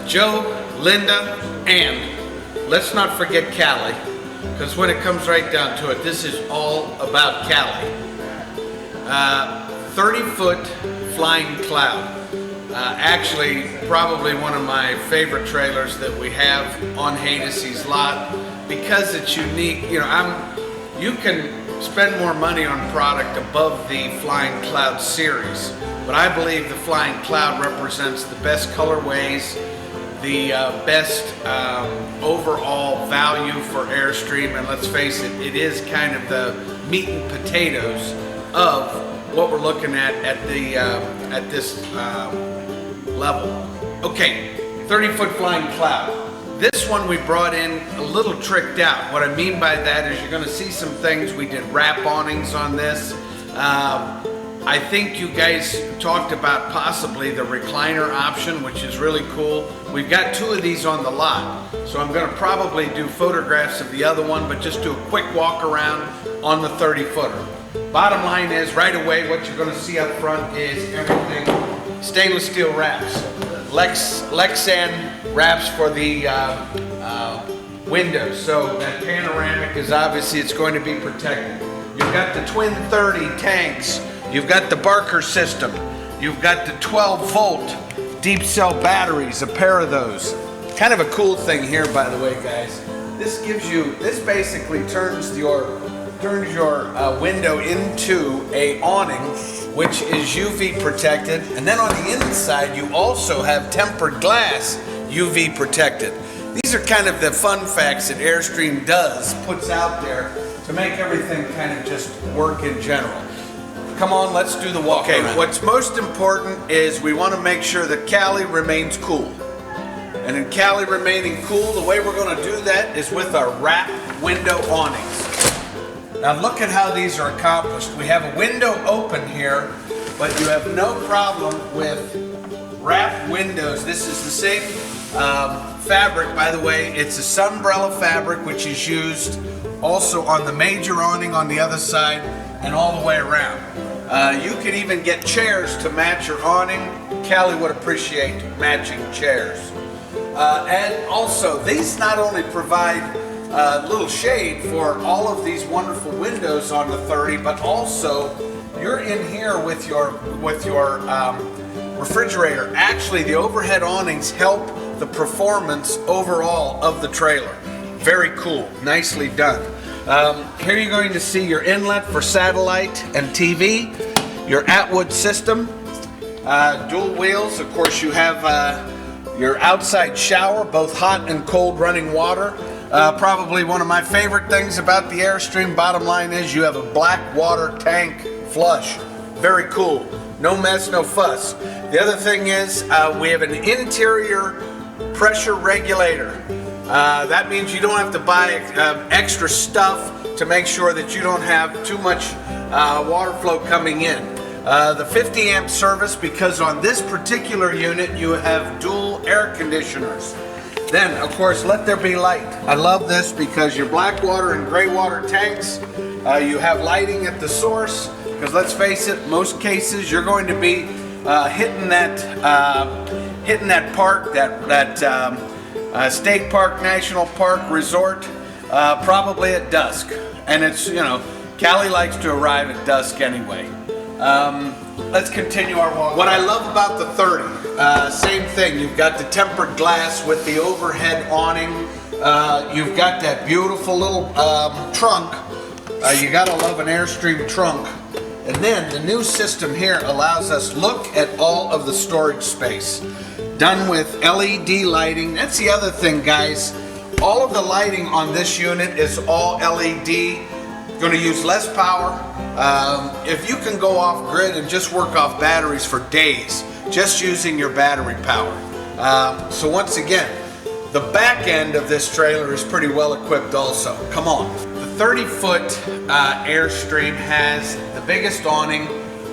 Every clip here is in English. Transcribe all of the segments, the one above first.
Joe, Linda, and let's not forget Callie, because when it comes right down to it, this is all about Callie. 30-foot flying cloud. Actually, probably one of my favorite trailers that we have on Haydocy's lot because it's unique. You know, you can spend more money on product above the Flying Cloud series, but I believe the Flying Cloud represents the best colorways, the best overall value for Airstream, and let's face it, it is kind of the meat and potatoes of what we're looking at this level. Okay, 30-foot Flying Cloud. This one we brought in a little tricked out. What I mean by that is you're going to see some things. We did wrap awnings on this. I think you guys talked about possibly the recliner option, which is really cool. We've got 2 of these on the lot, so I'm going to probably do photographs of the other one, but just do a quick walk around on the 30-footer. Bottom line is, right away, what you're going to see up front is everything stainless steel wraps. Lexan wraps for the windows, so that panoramic is obviously it's going to be protected. You've got the twin 30 tanks. You've got the Barker system. You've got the 12-volt deep cell batteries, a pair of those. Kind of a cool thing here, by the way, guys. This basically turns your window into a awning, which is UV protected, and then on the inside you also have tempered glass UV protected. These are kind of the fun facts that Airstream puts out there to make everything kind of just work in general. Come on, let's do the walk around. What's most important is we want to make sure that Callie remains cool. And in Callie remaining cool, the way we're going to do that is with our wrap window awnings. Now look at how these are accomplished. We have a window open here, but you have no problem with wrap windows. This is the same fabric, by the way. It's a sunbrella fabric, which is used also on the major awning on the other side and all the way around. You can even get chairs to match your awning. Callie would appreciate matching chairs. And also, these not only provide a little shade for all of these wonderful windows on the 30, but also you're in here with your refrigerator. Actually, the overhead awnings help the performance overall of the trailer. Very cool, nicely done. Here you're going to see your inlet for satellite and TV, your Atwood system, dual wheels. Of course, you have your outside shower, both hot and cold running water. Probably one of my favorite things about the Airstream, bottom line is you have a black water tank flush. Very cool. No mess, no fuss. The other thing is we have an interior pressure regulator. That means you don't have to buy extra stuff to make sure that you don't have too much water flow coming in. The 50 amp service, because on this particular unit you have dual air conditioners. Then, of course, let there be light. I love this because your black water and gray water tanks, you have lighting at the source, because let's face it, most cases you're going to be hitting that park, that State Park, National Park, Resort, probably at dusk. And it's, you know, Callie likes to arrive at dusk anyway. Let's continue our walk. What I love about the 30, same thing. You've got the tempered glass with the overhead awning. You've got that beautiful little trunk. You gotta love an Airstream trunk. And then the new system here allows us look at all of the storage space. Done with LED lighting. That's the other thing, guys. All of the lighting on this unit is all LED. Going to use less power. If you can go off grid and just work off batteries for days, just using your battery power. So once again, the back end of this trailer is pretty well equipped also. Come on. The 30-foot Airstream has the biggest awning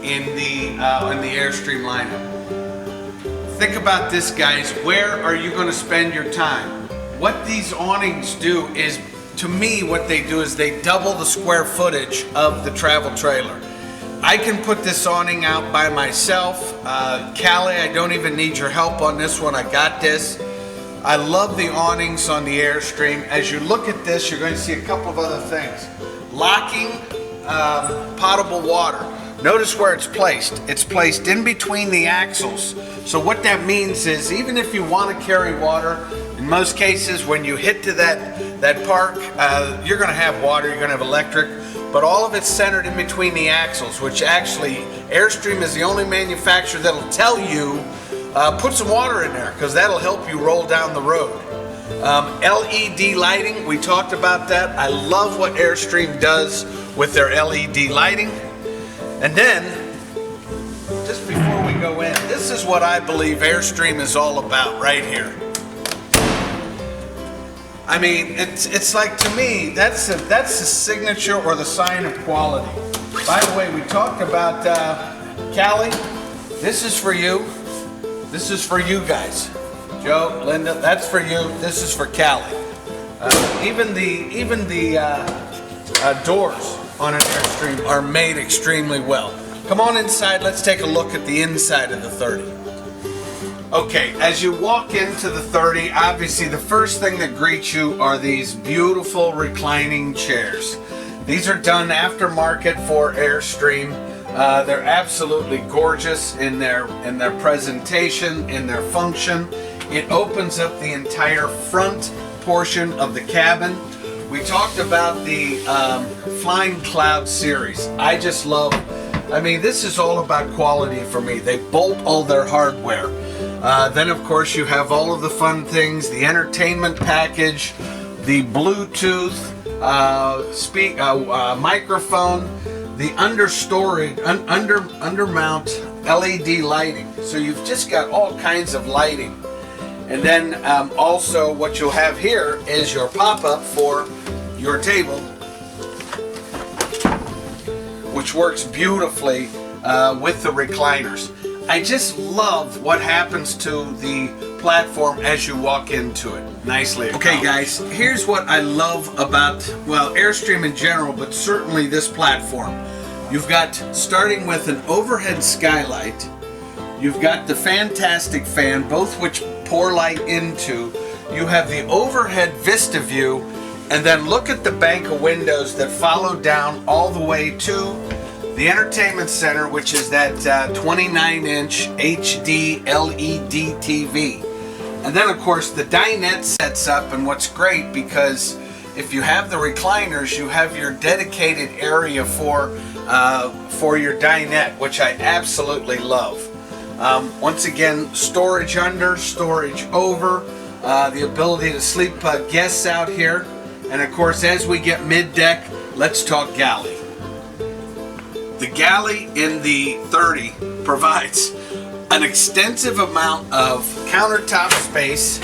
in the Airstream lineup. Think about this, guys. Where are you going to spend your time? What these awnings do is, to me, what they do is they double the square footage of the travel trailer. I can put this awning out by myself. Callie, I don't even need your help on this one. I got this. I love the awnings on the Airstream. As you look at this, you're going to see a couple of other things. Locking potable water. Notice where it's placed. It's placed in between the axles. So what that means is, even if you want to carry water, in most cases when you hit to that park, you're going to have water, you're going to have electric, but all of it's centered in between the axles, which actually Airstream is the only manufacturer that'll tell you put some water in there, because that'll help you roll down the road. LED lighting, we talked about that. I love what Airstream does with their LED lighting. And then, just before we go in, this is what I believe Airstream is all about right here. I mean, it's like, to me, that's the signature or the sign of quality. By the way, we talked about Callie. This is for you. This is for you guys. Joe, Linda, that's for you. This is for Callie. Even the doors on an Airstream are made extremely well. Come on inside, let's take a look at the inside of the 30. Okay, as you walk into the 30, obviously the first thing that greets you are these beautiful reclining chairs. These are done aftermarket for Airstream. They're absolutely gorgeous in their presentation, in their function. It opens up the entire front portion of the cabin. We talked about the Flying Cloud series. I just love, I mean, this is all about quality for me. They bolt all their hardware. Then of course you have all of the fun things, the entertainment package, the Bluetooth, microphone, the undermount LED lighting. So you've just got all kinds of lighting. And then also what you'll have here is your pop-up for your table, which works beautifully with the recliners. I just love what happens to the platform as you walk into it. Nicely accomplished. Okay guys, here's what I love about, well, Airstream in general, but certainly this platform. You've got, starting with an overhead skylight, you've got the fantastic fan, both which pour light into. You have the overhead vista view, and then look at the bank of windows that follow down all the way to the entertainment center, which is that 29-inch HD LED TV. And then of course the dinette sets up, and what's great, because if you have the recliners, you have your dedicated area for your dinette, which I absolutely love. Once again, storage under, storage over, the ability to sleep guests out here. And of course, as we get mid-deck, let's talk galley. The galley in the 30 provides an extensive amount of countertop space.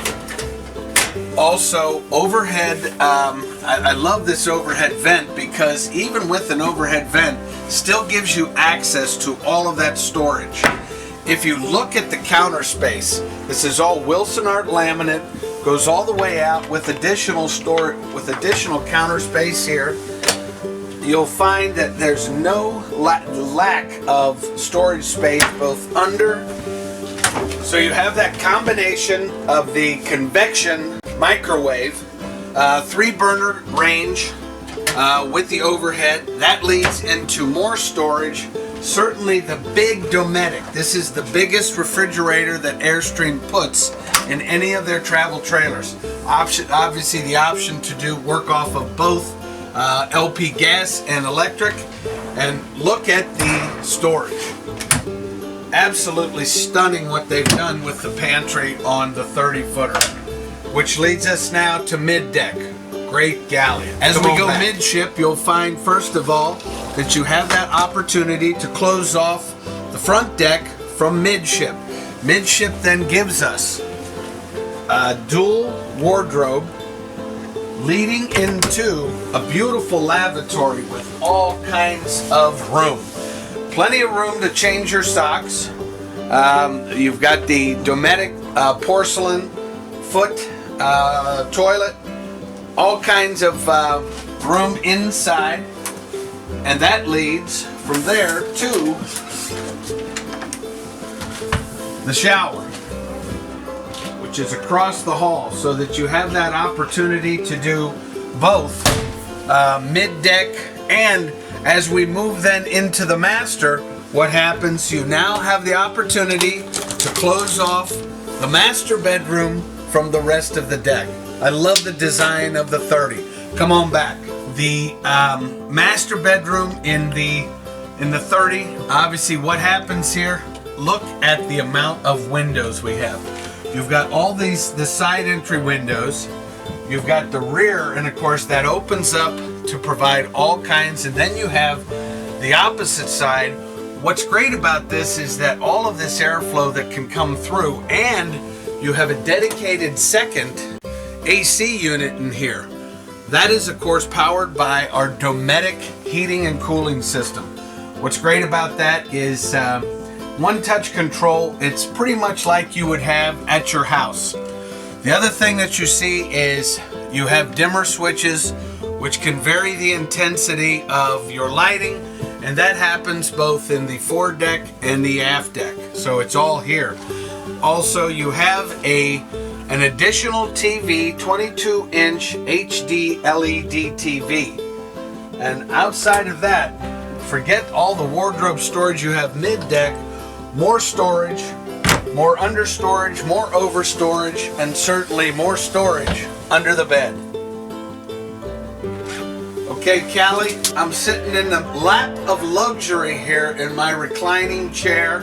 Also, overhead, I love this overhead vent, because even with an overhead vent, still gives you access to all of that storage. If you look at the counter space, this is all Wilson Art laminate, goes all the way out with additional counter space here. You'll find that there's no lack of storage space both under. So you have that combination of the convection microwave, 3-burner range with the overhead. That leads into more storage. Certainly the big Dometic. This is the biggest refrigerator that Airstream puts in any of their travel trailers. Obviously the option to do work off of both LP gas and electric. And look at the storage. Absolutely stunning what they've done with the pantry on the 30-footer. Which leads us now to mid-deck. Great galley. As we go midship, you'll find, first of all, that you have that opportunity to close off the front deck from midship. Midship then gives us a dual wardrobe leading into a beautiful lavatory with all kinds of room. Plenty of room to change your socks. You've got the Dometic porcelain foot toilet. All kinds of room inside. And that leads from there to the shower, which is across the hall, so that you have that opportunity to do both mid-deck. And as we move then into the master, what happens, you now have the opportunity to close off the master bedroom from the rest of the deck. I love the design of the 30. Come on back. The master bedroom in the 30, obviously what happens here, look at the amount of windows we have. You've got all the side entry windows. You've got the rear, and of course that opens up to provide all kinds, and then you have the opposite side. What's great about this is that all of this airflow that can come through, and you have a dedicated second AC unit in here. That is of course powered by our Dometic heating and cooling system. What's great about that is one touch control. It's pretty much like you would have at your house. The other thing that you see is you have dimmer switches, which can vary the intensity of your lighting, and that happens both in the foredeck and the aft deck. So it's all here. Also, you have an additional TV, 22-inch HD LED TV. And outside of that, forget all the wardrobe storage you have mid-deck, more storage, more under storage, more over storage, and certainly more storage under the bed. Okay, Callie, I'm sitting in the lap of luxury here in my reclining chair.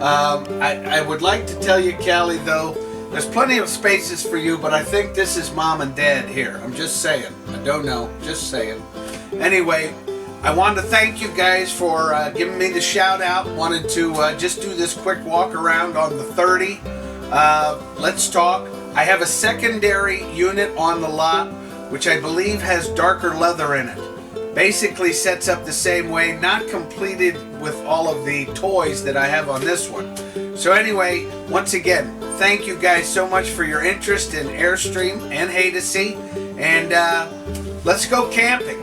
I would like to tell you, Callie, though, there's plenty of spaces for you, but I think this is mom and dad here. I'm just saying. I don't know. Just saying. Anyway, I wanted to thank you guys for giving me the shout out. Wanted to just do this quick walk around on the 30. Let's talk. I have a secondary unit on the lot, which I believe has darker leather in it. Basically sets up the same way, not completed with all of the toys that I have on this one. So anyway, once again, thank you guys so much for your interest in Airstream and Haydocy, and let's go camping.